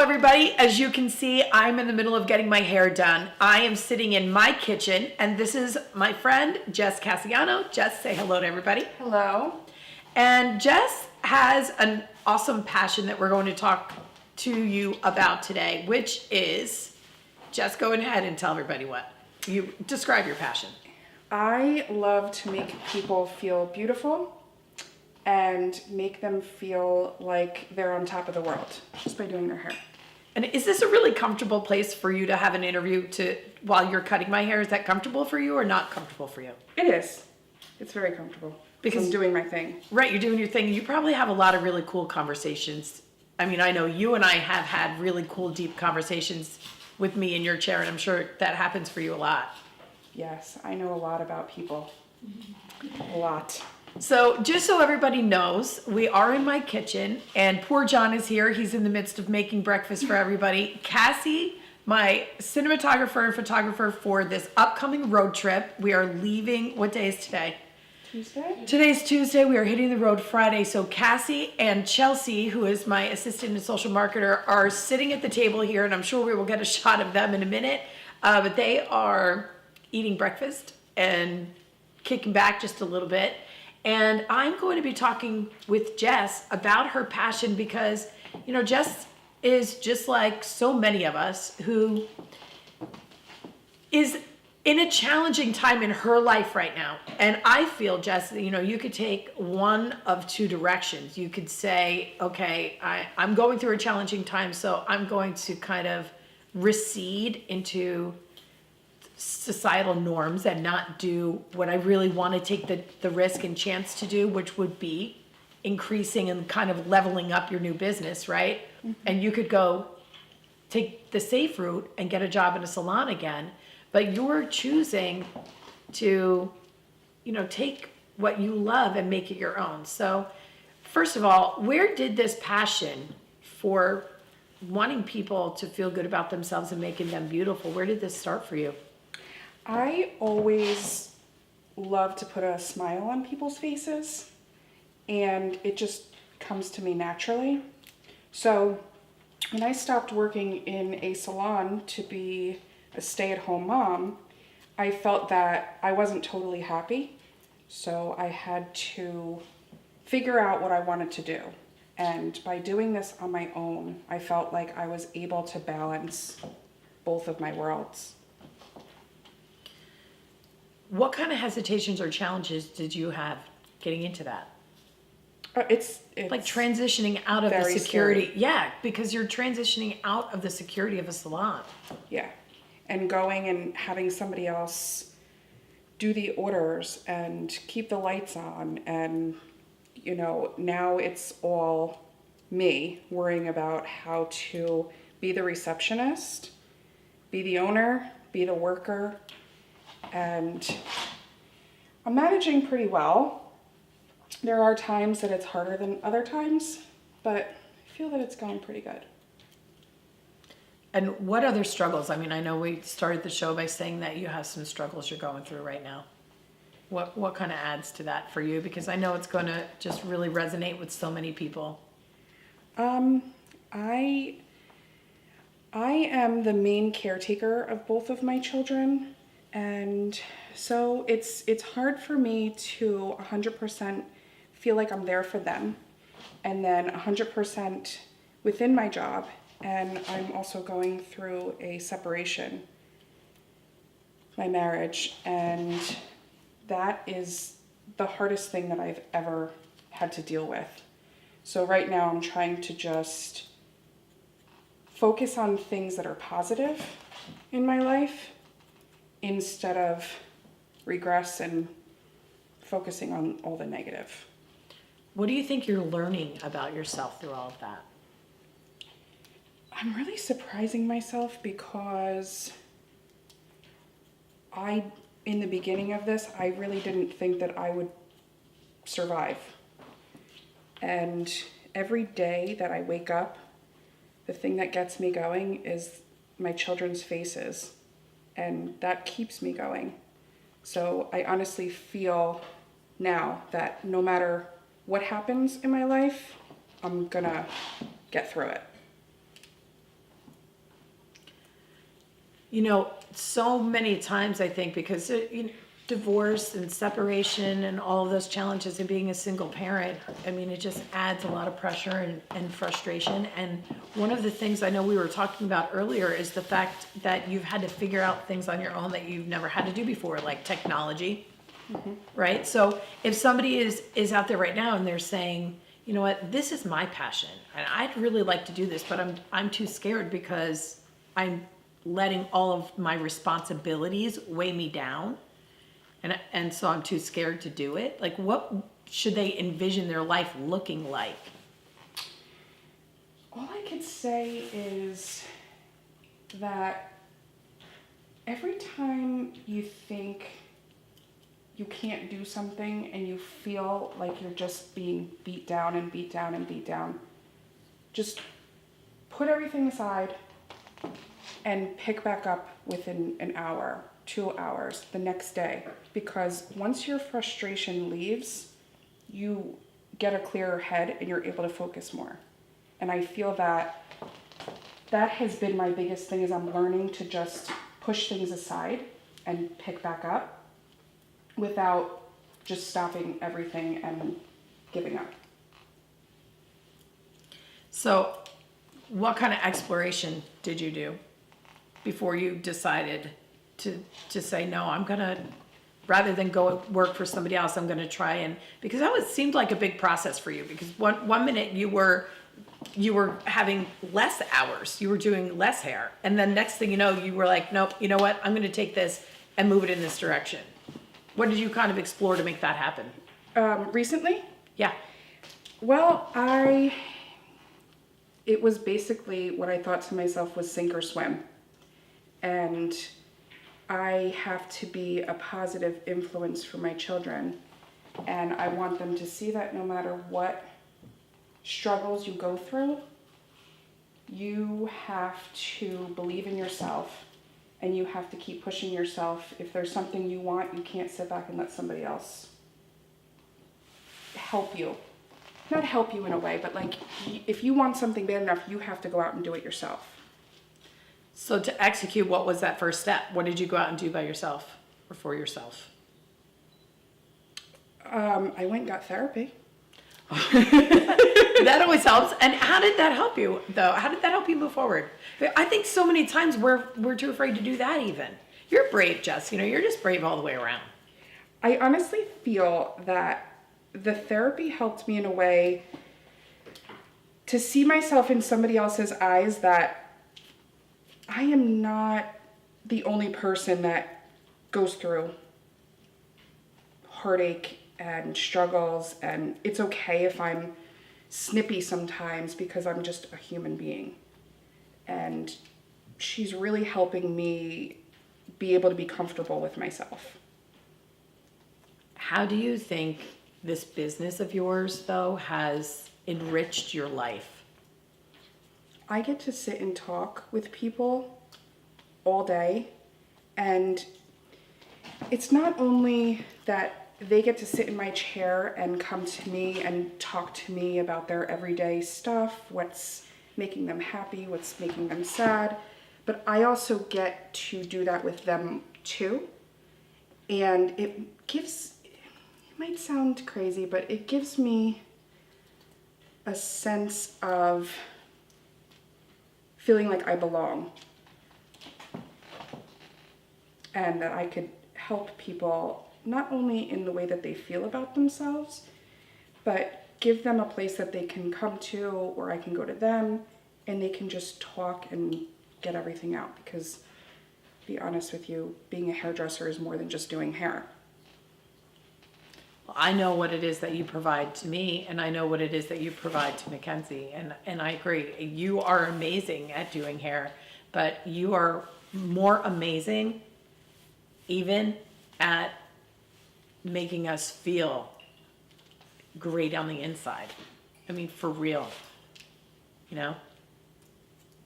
everybody. As you can see, I'm in the middle of getting my hair done. I am sitting in my kitchen, and this is my friend, Jess Casiano. Jess, say hello to everybody. Hello. And Jess has an awesome passion that we're going to talk to you about today, which is, Jess, go ahead and tell everybody what. You describe your passion. I love to make people feel beautiful and make them feel like they're on top of the world just by doing their hair. And is this a really comfortable place for you to have an interview while you're cutting my hair? Is that comfortable for you or not comfortable for you? It is. It's very comfortable because I'm doing my thing. Right, you're doing your thing. You probably have a lot of really cool conversations. I mean, I know you and I have had really cool, deep conversations with me in your chair, and I'm sure that happens for you a lot. Yes, I know a lot about people. A lot. So just so everybody knows, we are in my kitchen, and poor John is here. He's in the midst of making breakfast for everybody. Cassie, my cinematographer and photographer for this upcoming road trip. We are leaving, what day is today? Tuesday? Today's Tuesday. We are hitting the road Friday. So Cassie and Chelsea, who is my assistant and social marketer, are sitting at the table here, and I'm sure we will get a shot of them in a minute. But they are eating breakfast and kicking back just a little bit. And I'm going to be talking with Jess about her passion because, you know, Jess is just like so many of us who is in a challenging time in her life right now. And I feel, Jess, that, you know, you could take one of two directions. You could say, okay, I'm going through a challenging time, so I'm going to kind of recede into societal norms and not do what I really want to take the risk and chance to do, which would be increasing and kind of leveling up your new business, right? Mm-hmm. And you could go take the safe route and get a job in a salon again, but you're choosing to, you know, take what you love and make it your own. So first of all, where did this passion for wanting people to feel good about themselves and making them beautiful, where did this start for you? I always love to put a smile on people's faces, and it just comes to me naturally. So when I stopped working in a salon to be a stay-at-home mom, I felt that I wasn't totally happy. So I had to figure out what I wanted to do. And by doing this on my own, I felt like I was able to balance both of my worlds. What kind of hesitations or challenges did you have getting into that? It's like transitioning out of the security. Scary. Yeah, because you're transitioning out of the security of a salon. Yeah, and going and having somebody else do the orders and keep the lights on. And, you know, now it's all me worrying about how to be the receptionist, be the owner, be the worker. And I'm managing pretty well. There are times that it's harder than other times, but I feel that it's going pretty good. And what other struggles? I mean, I know we started the show by saying that you have some struggles you're going through right now. What kind of adds to that for you? Because I know it's going to just really resonate with so many people. I am the main caretaker of both of my children. And so it's hard for me to 100% feel like I'm there for them, and then 100% within my job. And I'm also going through a separation, my marriage, and that is the hardest thing that I've ever had to deal with. So right now I'm trying to just focus on things that are positive in my life, instead of regress and focusing on all the negative. What do you think you're learning about yourself through all of that? I'm really surprising myself because in the beginning of this, I really didn't think that I would survive. And every day that I wake up, the thing that gets me going is my children's faces. And that keeps me going. So I honestly feel now that no matter what happens in my life, I'm gonna get through it. You know, so many times I think because divorce and separation and all of those challenges of being a single parent, I mean, it just adds a lot of pressure and frustration. And one of the things I know we were talking about earlier is the fact that you've had to figure out things on your own that you've never had to do before, like technology, right? So if somebody is out there right now and they're saying, you know what, this is my passion and I'd really like to do this, but I'm too scared because I'm letting all of my responsibilities weigh me down. And so I'm too scared to do it. Like, what should they envision their life looking like? All I could say is that every time you think you can't do something and you feel like you're just being beat down and beat down and beat down, just put everything aside and pick back up within an hour, 2 hours, the next day. Because once your frustration leaves, you get a clearer head and you're able to focus more. And I feel that that has been my biggest thing, is I'm learning to just push things aside and pick back up without just stopping everything and giving up. So what kind of exploration did you do before you decided to say, no, I'm gonna, rather than go work for somebody else, I'm gonna try and, because that seemed like a big process for you, because one minute you were having less hours, you were doing less hair, and then next thing you know, you were like, nope, you know what, I'm gonna take this and move it in this direction. What did you kind of explore to make that happen? Recently? Yeah. Well, it was basically what I thought to myself was sink or swim. And I have to be a positive influence for my children. And I want them to see that no matter what struggles you go through, you have to believe in yourself and you have to keep pushing yourself. If there's something you want, you can't sit back and let somebody else help you. Not help you in a way, but like, if you want something bad enough, you have to go out and do it yourself. So to execute, what was that first step? What did you go out and do by yourself or for yourself? I went and got therapy. That always helps. And how did that help you, though? How did that help you move forward? I think so many times we're too afraid to do that even. You're brave, Jess. You know, you're just brave all the way around. I honestly feel that the therapy helped me in a way to see myself in somebody else's eyes, that I am not the only person that goes through heartache and struggles, and it's okay if I'm snippy sometimes because I'm just a human being. And she's really helping me be able to be comfortable with myself. How do you think this business of yours, though, has enriched your life? I get to sit and talk with people all day, and it's not only that they get to sit in my chair and come to me and talk to me about their everyday stuff, what's making them happy, what's making them sad, but I also get to do that with them too. And it might sound crazy, but it gives me a sense of feeling like I belong, and that I could help people not only in the way that they feel about themselves, but give them a place that they can come to, or I can go to them and they can just talk and get everything out. Because, to be honest with you, being a hairdresser is more than just doing hair. Well, I know what it is that you provide to me, and I know what it is that you provide to Mackenzie, and I agree. You are amazing at doing hair, but you are more amazing even at making us feel great on the inside. I mean, for real, you know?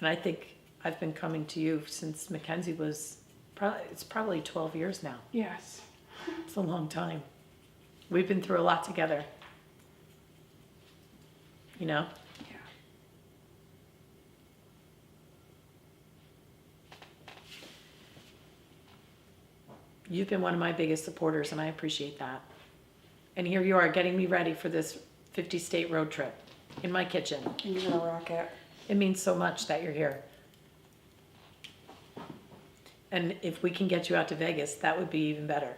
And I think I've been coming to you since Mackenzie was it's probably 12 years now. Yes. It's a long time. We've been through a lot together. You know? Yeah. You've been one of my biggest supporters, and I appreciate that. And here you are getting me ready for this 50-state road trip in my kitchen. And you're gonna rock it. It means so much that you're here. And if we can get you out to Vegas, that would be even better.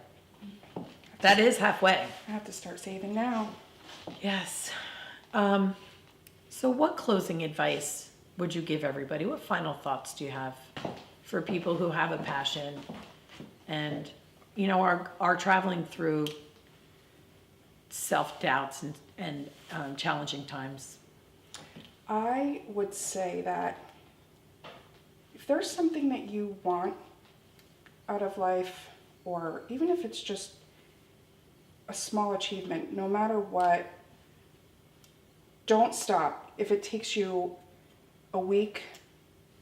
That is halfway. I have to start saving now. Yes. So what closing advice would you give everybody? What final thoughts do you have for people who have a passion and, you know, are traveling through self-doubts and challenging times? I would say that if there's something that you want out of life, or even if it's just a small achievement, no matter what, don't stop. If it takes you a week,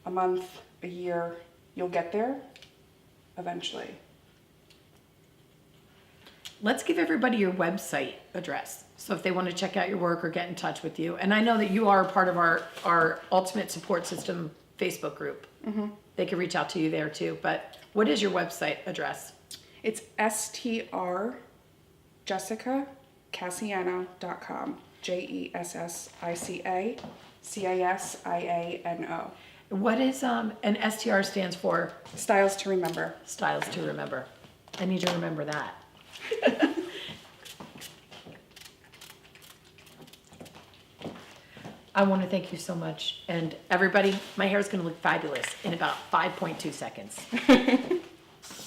a month, a year, you'll get there eventually. Let's give everybody your website address. So if they want to check out your work or get in touch with you. And I know that you are a part of our Ultimate Support System Facebook group. Mm-hmm. They can reach out to you there too. But what is your website address? It's strjessicacasiano.com. JESSICACISIANO. What is, and STR stands for? Styles to remember. Styles to remember. I need to remember that. I want to thank you so much. And everybody, my hair is going to look fabulous in about 5.2 seconds.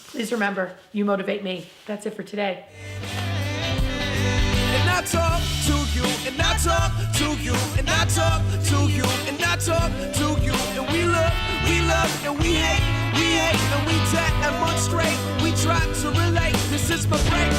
Please remember, you motivate me. That's it for today. And I talk to you, and I talk to you, and I talk to you, and I talk to you. And we love, and we hate, and we demonstrate. We try to relate. This is my break.